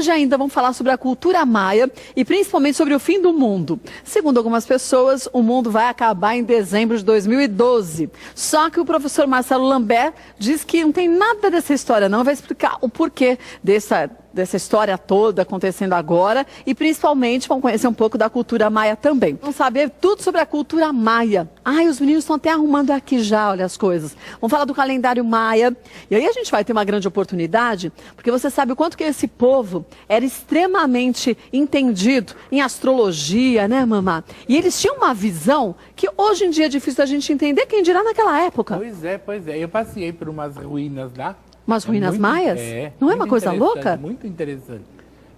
hoje ainda vamos falar sobre a cultura maia e principalmente sobre o fim do mundo. Segundo algumas pessoas, o mundo vai acabar em dezembro de 2012. Só que o professor Marcelo Lambert diz que não tem nada dessa história não, vai explicar o porquê dessa história toda acontecendo agora e principalmente vamos conhecer um pouco da cultura maia também. Vamos saber tudo sobre a cultura maia. Ai, os meninos estão até arrumando aqui já, olha as coisas. Vamos falar do calendário maia. E aí a gente vai ter uma grande oportunidade, porque você sabe o quanto que esse povo era extremamente entendido em astrologia, né, mamá? E eles tinham uma visão que hoje em dia é difícil da gente entender, quem dirá naquela época. Pois é. Eu passei por umas ruínas lá. Umas ruínas maias? Não é uma coisa louca? Muito interessante.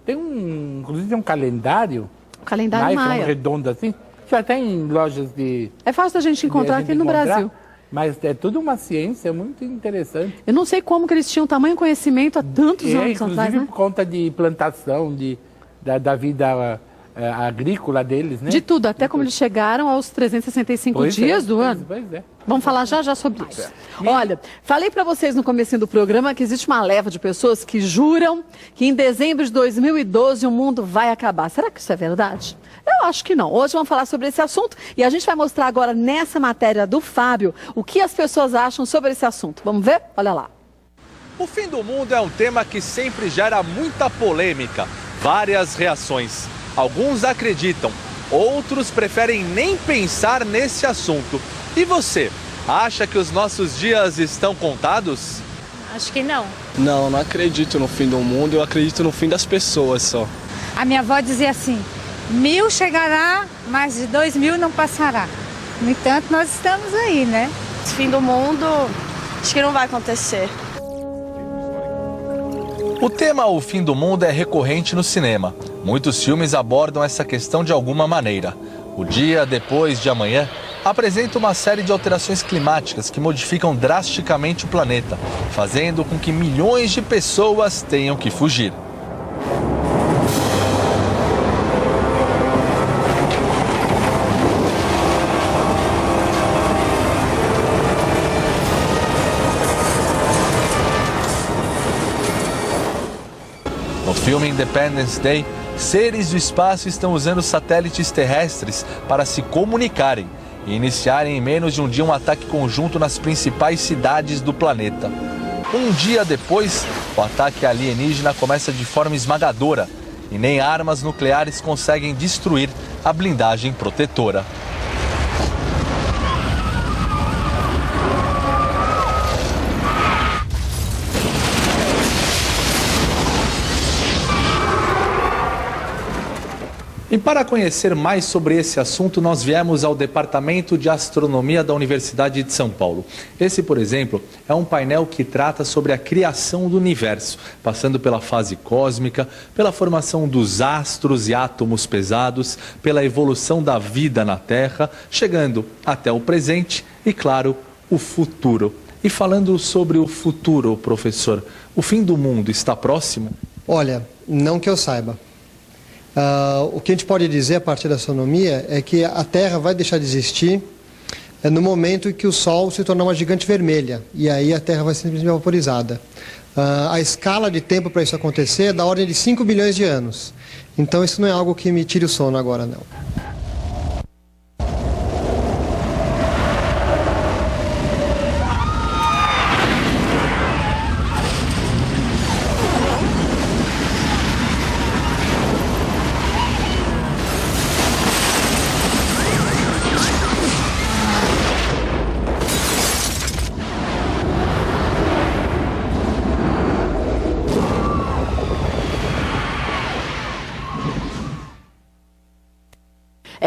Inclusive tem um calendário. O calendário maia. Redondo assim. Já tem lojas de... É fácil da gente encontrar aqui no Brasil. Mas é tudo uma ciência muito interessante. Eu não sei como que eles tinham tamanho conhecimento há tantos anos atrás, né? Inclusive por conta de plantação, da vida agrícola deles, né? De tudo, até como eles chegaram aos 365 dias do ano. Pois é. Vamos falar já sobre isso. Olha, falei para vocês no comecinho do programa que existe uma leva de pessoas que juram que em dezembro de 2012 o mundo vai acabar. Será que isso é verdade? Eu acho que não. Hoje vamos falar sobre esse assunto e a gente vai mostrar agora nessa matéria do Fábio o que as pessoas acham sobre esse assunto. Vamos ver? Olha lá. O fim do mundo é um tema que sempre gera muita polêmica, várias reações. Alguns acreditam, outros preferem nem pensar nesse assunto. E você, acha que os nossos dias estão contados? Acho que não. Não acredito no fim do mundo, eu acredito no fim das pessoas só. A minha avó dizia assim, 1000 chegará, mas de 2000 não passará. No entanto, nós estamos aí, né? Esse fim do mundo, acho que não vai acontecer. O tema O Fim do Mundo é recorrente no cinema. Muitos filmes abordam essa questão de alguma maneira. O Dia Depois de Amanhã apresenta uma série de alterações climáticas que modificam drasticamente o planeta, fazendo com que milhões de pessoas tenham que fugir. No filme Independence Day, seres do espaço estão usando satélites terrestres para se comunicarem e iniciarem em menos de um dia um ataque conjunto nas principais cidades do planeta. Um dia depois, o ataque alienígena começa de forma esmagadora e nem armas nucleares conseguem destruir a blindagem protetora. E para conhecer mais sobre esse assunto, nós viemos ao Departamento de Astronomia da Universidade de São Paulo. Esse, por exemplo, é um painel que trata sobre a criação do universo, passando pela fase cósmica, pela formação dos astros e átomos pesados, pela evolução da vida na Terra, chegando até o presente e, claro, o futuro. E falando sobre o futuro, professor, o fim do mundo está próximo? Olha, não que eu saiba. O que a gente pode dizer a partir da astronomia é que a Terra vai deixar de existir no momento em que o Sol se tornar uma gigante vermelha, e aí a Terra vai ser simplesmente vaporizada. A escala de tempo para isso acontecer é da ordem de 5 bilhões de anos. Então isso não é algo que me tire o sono agora, não.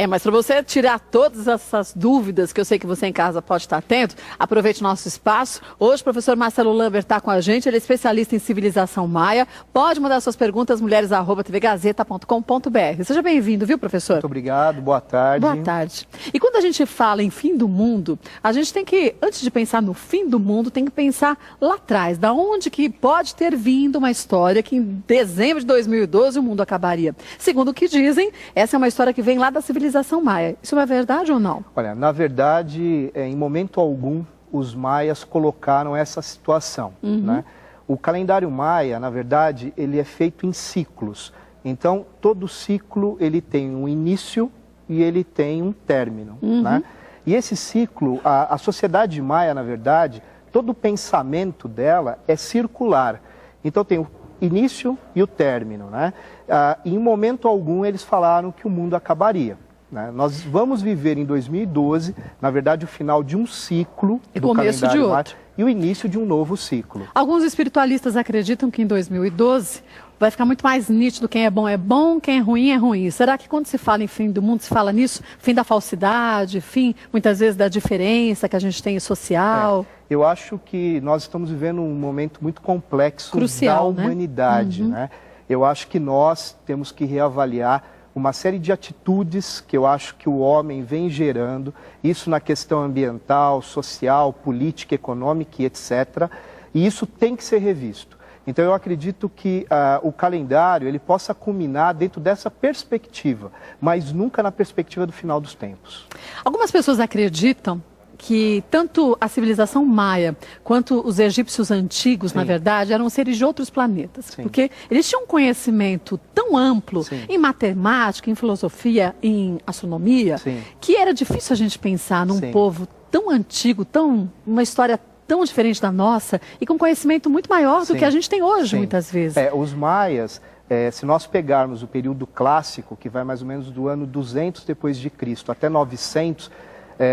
Mas para você tirar todas essas dúvidas, que eu sei que você em casa pode estar atento, aproveite o nosso espaço. Hoje o professor Marcelo Lambert está com a gente, ele é especialista em civilização maia. Pode mandar suas perguntas, mulheres@tvgazeta.com.br. Seja bem-vindo, viu, professor? Muito obrigado, boa tarde. Boa tarde. E quando a gente fala em fim do mundo, a gente tem que, antes de pensar no fim do mundo, tem que pensar lá atrás, da onde que pode ter vindo uma história que em dezembro de 2012 o mundo acabaria. Segundo o que dizem, essa é uma história que vem lá da civilização maia. Isso é verdade ou não? Olha, na verdade, em momento algum, os maias colocaram essa situação, né? O calendário maia, na verdade, ele é feito em ciclos. Então, todo ciclo ele tem um início e ele tem um término, né? E esse ciclo, a sociedade maia, na verdade, todo o pensamento dela é circular. Então, tem o início e o término, né? Em momento algum, eles falaram que o mundo acabaria, né? Nós vamos viver em 2012, na verdade, o final de um ciclo do calendário maia e o início de um novo ciclo. Alguns espiritualistas acreditam que em 2012 vai ficar muito mais nítido quem é bom, quem é ruim. Será que quando se fala em fim do mundo, se fala nisso? Fim da falsidade, fim, muitas vezes, da diferença que a gente tem social? Eu acho que nós estamos vivendo um momento muito complexo crucial, da humanidade, né? Eu acho que nós temos que reavaliar uma série de atitudes que eu acho que o homem vem gerando, isso na questão ambiental, social, política, econômica e etc. E isso tem que ser revisto. Então eu acredito que o calendário ele possa culminar dentro dessa perspectiva, mas nunca na perspectiva do final dos tempos. Algumas pessoas acreditam que tanto a civilização maia quanto os egípcios antigos, na verdade, eram seres de outros planetas. Porque eles tinham um conhecimento tão amplo em matemática, em filosofia, em astronomia, que era difícil a gente pensar num povo tão antigo, uma história tão diferente da nossa e com conhecimento muito maior do que a gente tem hoje, muitas vezes. Os maias, se nós pegarmos o período clássico, que vai mais ou menos do ano 200 depois de Cristo até 900,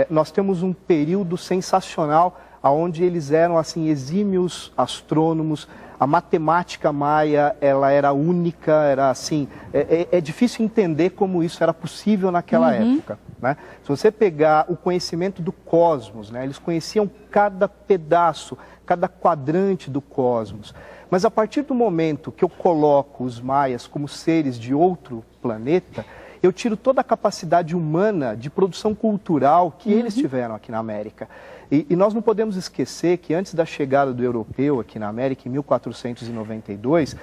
nós temos um período sensacional onde eles eram assim exímios astrônomos. A matemática maia ela era única, era assim, é difícil entender como isso era possível naquela época, né? Se você pegar o conhecimento do cosmos, né, eles conheciam cada pedaço, cada quadrante do cosmos. Mas a partir do momento que eu coloco os maias como seres de outro planeta, eu tiro toda a capacidade humana de produção cultural que eles tiveram aqui na América. E nós não podemos esquecer que antes da chegada do europeu aqui na América, em 1492,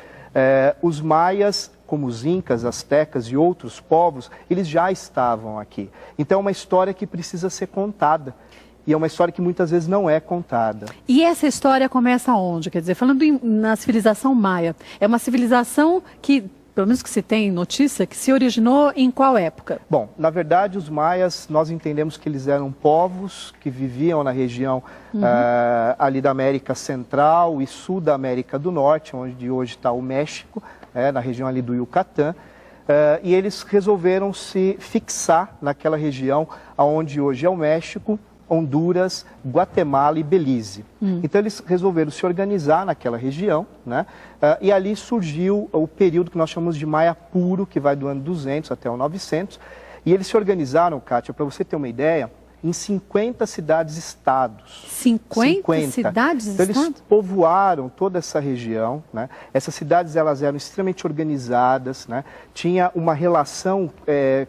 os maias, como os incas, astecas e outros povos, eles já estavam aqui. Então é uma história que precisa ser contada. E é uma história que muitas vezes não é contada. E essa história começa onde? Quer dizer, falando na civilização maia, é uma civilização que, pelo menos que se tem notícia, que se originou em qual época? Bom, na verdade, os maias, nós entendemos que eles eram povos que viviam na região ali da América Central e Sul da América do Norte, onde hoje está o México, na região ali do Yucatán. E eles resolveram se fixar naquela região onde hoje é o México, Honduras, Guatemala e Belize. Então eles resolveram se organizar naquela região, né? E ali surgiu o período que nós chamamos de Maia Puro, que vai do ano 200 até o 900. E eles se organizaram, Kátia, para você ter uma ideia, em 50 cidades-estados. 50 cidades-estados? Então, eles povoaram toda essa região, né? Essas cidades elas eram extremamente organizadas, né? Tinha uma relação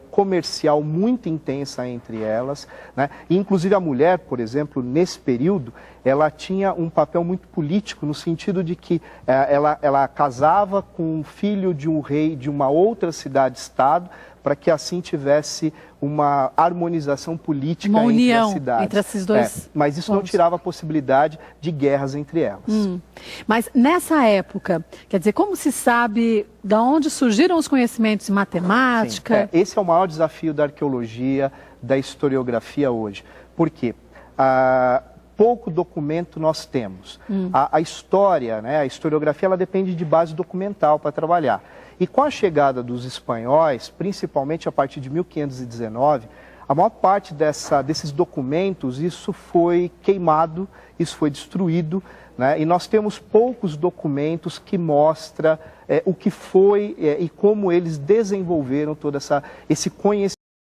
comercial muito intensa entre elas, né? E, inclusive a mulher, por exemplo, nesse período, ela tinha um papel muito político no sentido de que ela casava com um filho de um rei de uma outra cidade-estado, para que assim tivesse uma harmonização política uma união entre as cidades. Entre esses dois mas isso não tirava a possibilidade de guerras entre elas. Mas nessa época, quer dizer, como se sabe de onde surgiram os conhecimentos em matemática? Esse é o maior desafio da arqueologia, da historiografia hoje. Por quê? Pouco documento nós temos. A história, né, a historiografia, ela depende de base documental para trabalhar. E com a chegada dos espanhóis, principalmente a partir de 1519, a maior parte desses documentos, isso foi queimado, isso foi destruído, né? E nós temos poucos documentos que mostram o que foi e como eles desenvolveram todo esse conhecimento.